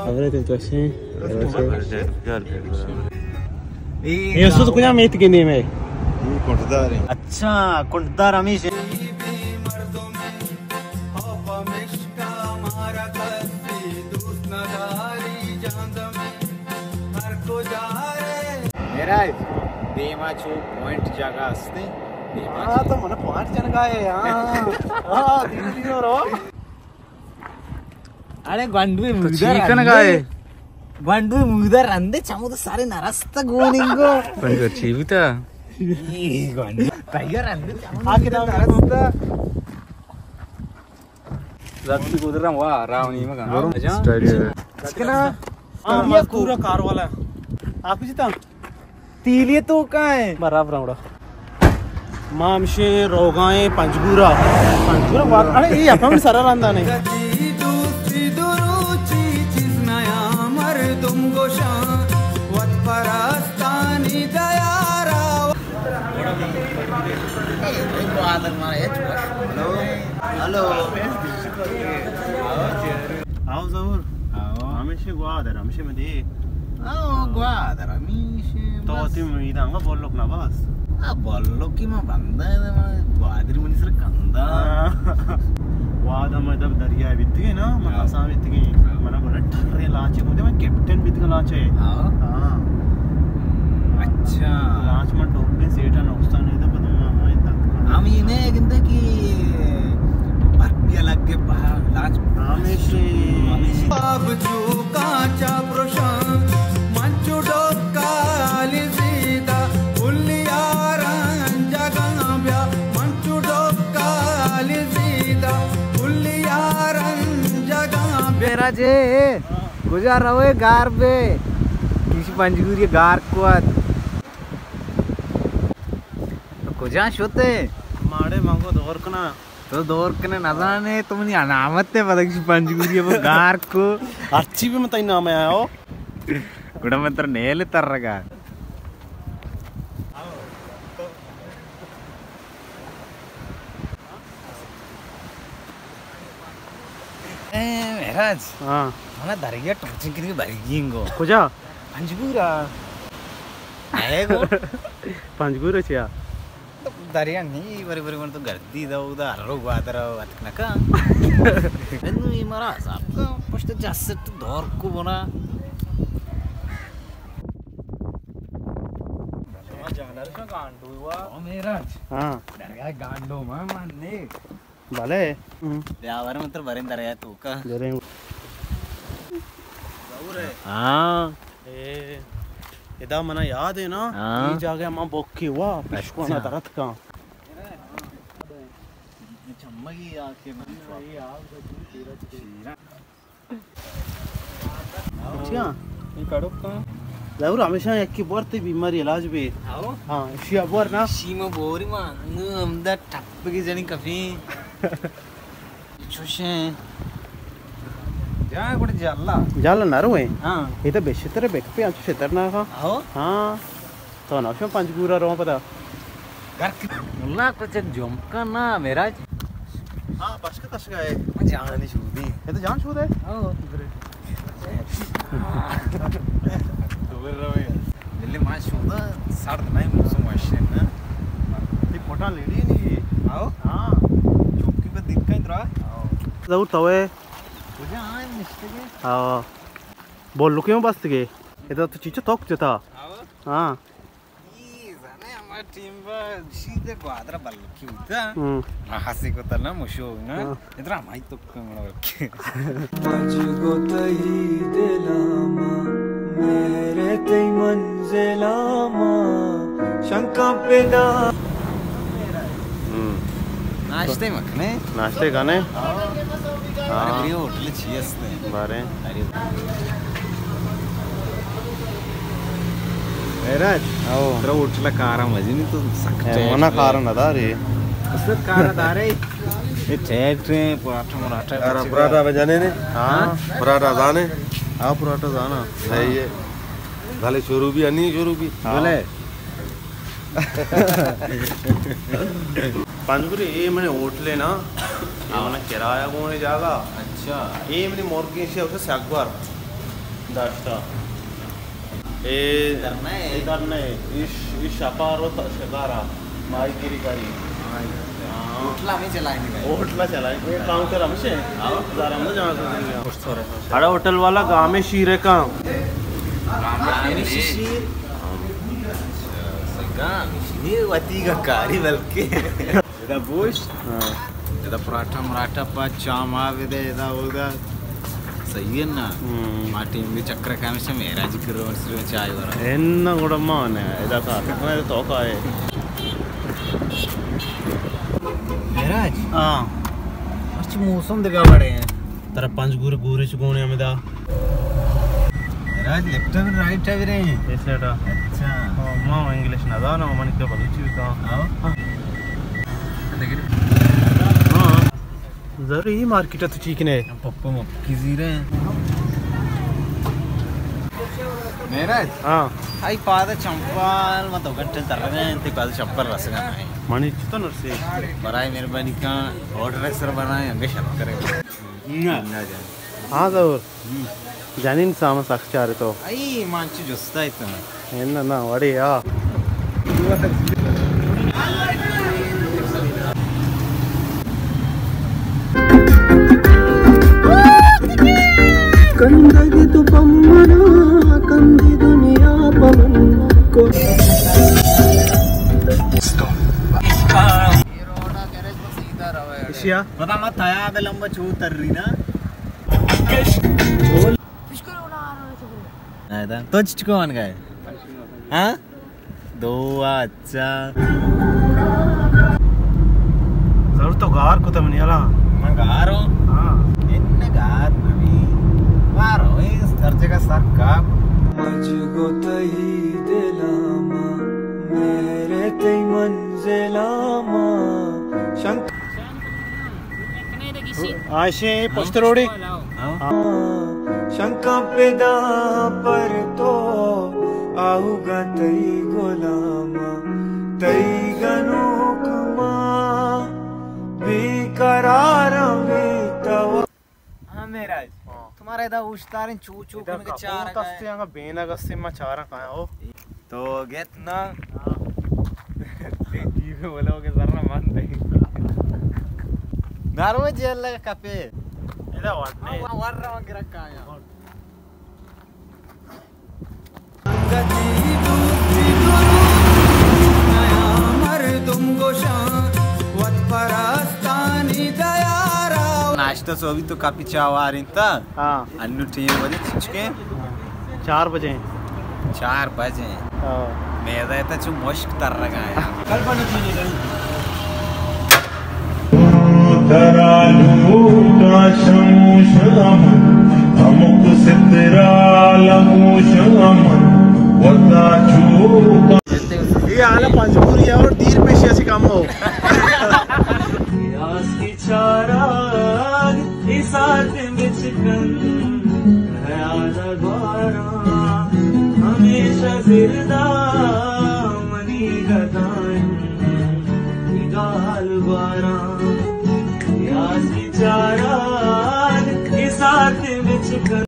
Avete così? Io sto qui a mettere che ne me. Contare. अच्छा कुंटदार हमेशा मेरा देमाचो point जगह असते हाँ तो मन पॉइंट जगह है हाँ धीरे धीरे रो अरे गंडू चिकन गाय गंडू मुदर अंदे चमुद सारे नरस्ता गोनिंगो गंडू चीविता गंडू टाइगर अंदे आके नरस्ता रत्ती कुदरम वाह रावणी मगा चिकन हाँ पूरा कार वाला आप जीता तीलिए तो कहाँ है बराबर आवड़ा मामशे रोगाए पंचगुरा वाक अरे ये आपण सरळ रांदा नाही हेलो आओ जरूर आमेशे ग्वादर आमेशे मध्ये ग्वादर आमेशे तो तुम्ही इथं बोललोक ना बस बोललो की मग बंदा ग्वादर म्हणजे सर कंदा वादा दरिया बित्तिगे ना मग असा बित्तिगे मला बरं ठररे लाचे मध्ये मग कॅप्टन बित्तिगे लाचे हां अच्छा लाच मग डोबे सेटा नौस्तान इथं पण आम्ही ने गिंद की बारपिया लग के लाच आमेशे बाब चुकाचा प्रशांत मंचू डोकाली सीता उल्लियारन जगंब्या मंचू डोकाली सीता उल्लियारन जगंब्या मेरा जे गुजार रहे गार पे किसी पंजगुरी गार को कुजा शोते माडे मागो दोरकना तो दौर के नजाने तुमने अनामत है पता किसी पंजगुरी वो गार को अच्छी भी मत नाम आया हो गुड़ा मंत्र नेल तर रगा मेराज हाँ mana dariya touching kiri bariginggo कुजा पंजगुरा आएगो पंचगुरा चिया तो दरिया नहीं बरी बरी मन तो गर्दी दा उदा हरो ग्वादरा अतकनका एनु ई मरा सबका पस्ट जासे तो दौर को बना जानर का गांडू हुआ ओ मेराज हाँ दरिया गांडू माने भले यावर मंत्र बरें दरिया तो का जरे हां इदा मना याद है ना ये जागे हम बोक्की हुआ पशुना तरत का चम्मगी आके मन ये आग अच्छा ये कड़क का जरूर हमेशा एक की बढ़ती बीमारी इलाज भी आओ हाँ शिया बोर ना शीमा बोरी मान हमदा टप की जनी कफी चुशे जा कुछ जाला जाला ना रोए हां ये तो बेशतर बेक पे आंचू शेतर ना का आओ हाँ तो ना शो पंचगुरा रो पता घर मुल्ला कुछ जमका ना मेरा हाँ बस का तस गए जान नहीं छूदी ये तो जान छू दे आओ दिल्ली मां छूदा सर्द नहीं मौसम मशीन ना ये फोटा लेडी नहीं आओ हाँ चौकी पे दिख कहीं रहा आओ जरूर तवे तुझे आए मिस्टेक हाँ बोल लो क्यों बस के ये तो चीज़ तो कुछ था आओ हाँ जाने हमारी टीम पर सीधे ग्वादरा बल की होता हंसी को तना मुशो ना इतना हमारी तो कमरा रखे पंचगो तई दिलामा मेरे तई मंजिलामा शंका पे ना नाश्ते मखने नाश्ते खाने अरे होटल चीज़ ने बारे अरे मेराज आओ तेरा होटल कारा मजे नहीं तो सकते मना कारण ना रे उसका कारा दारे ये ठेठ पराठा अरे पराठा बजाने ने हाँ पराठा जाने हाँ पराठा जाना सही है भले शुरू भी अन्य शुरू भी बोले पंचगुरी ये मैंने होटले ना मैंने किराया कोने जागा अच्छा ये मेरी मुर्गी से उसे सगवार दाश्ता ए करना है इधर ने इस शपारो शिकारा माईगिरी करी होटला में चलाएंगे होटला चलाएंगे काउंटर हमसे आओ जरा हम जमा कर देंगे कुछ थोड़ा अरे होटल वाला गांव में शीरे का शिशिर सगळं शिशिर वाती का कारी बल्कि इधर बुश इधर पराठा मराठा पा चामा विदे इधर उधर सही है ना माटी में चक्कर का में से मेरा जिक्र और सिर्फ चाय वाला एन्ना गुडम्मा ने इधर का कितना तो का है मेराज हां अच्छी मौसम दिखा पड़े हैं तेरा पंच गुर गुरे चुकोने में दा मेराज लेफ्ट में राइट है रे ऐसे टा अच्छा मां इंग्लिश ना दा ना मन के बगीची का आओ हां जरूर ही मार्केट तो ठीक ने पप्पा मक्की जीरे मेराज हां आई पाद चंपाल मत गंटल तरगे ते पाद चंपल रसगा है मनी तो नरसे बराए मेहरबानी का ऑर्डर सर बनाए हंगे शर्त करे ना जा हां जरूर जानिन सामा साक्षार तो आई मांची जुस्ता इतना एन्ना ना वड़िया कंदगी तु पम्मना कंदी दुनिया पवन को इशिया पता मत आया बे लंबा छू तर रही ना आया तो चिचको मान गए हाँ दो अच्छा जरूर तो गार को तो मनियाला मैं गारो हां इन्ने गार नवी गारो इस दर्जे का सर का मुझको तही दिलामा मेरे तई मंजिलामा शंक आशे पोस्टरोडी शंका पैदा पर तो आऊगा तई गुलामा तई गनुकमा बेकरार में तव हाँ मेराज तुम्हारे इधर उश्तारिन चू चू करने के चार तस्ते यहां बेना गस्से में चारा का हो तो गेट ना ये बोलोगे जरा मान दे नारो जेल लगा कपे इधर वाटने वर्रा वगैरह का या नाश्ता सो अभी तो काफी चाव आ रही था हां अन्नू टीम वाले चिचके 4 बजे 4 बजे हां मेरा इतना चु मुश्क तर रहा है कल बने थी नहीं तरालू का शमूशम अमुक सितरालमूशम वता चूका ये आला पंचपुरी और दीर पेशी ऐसी काम हो यास की चारा इसात बिचकन ख्याल द्वारा हमेशा जिंदा मनी गदान गाल बारा यास की चारा इसात बिचकन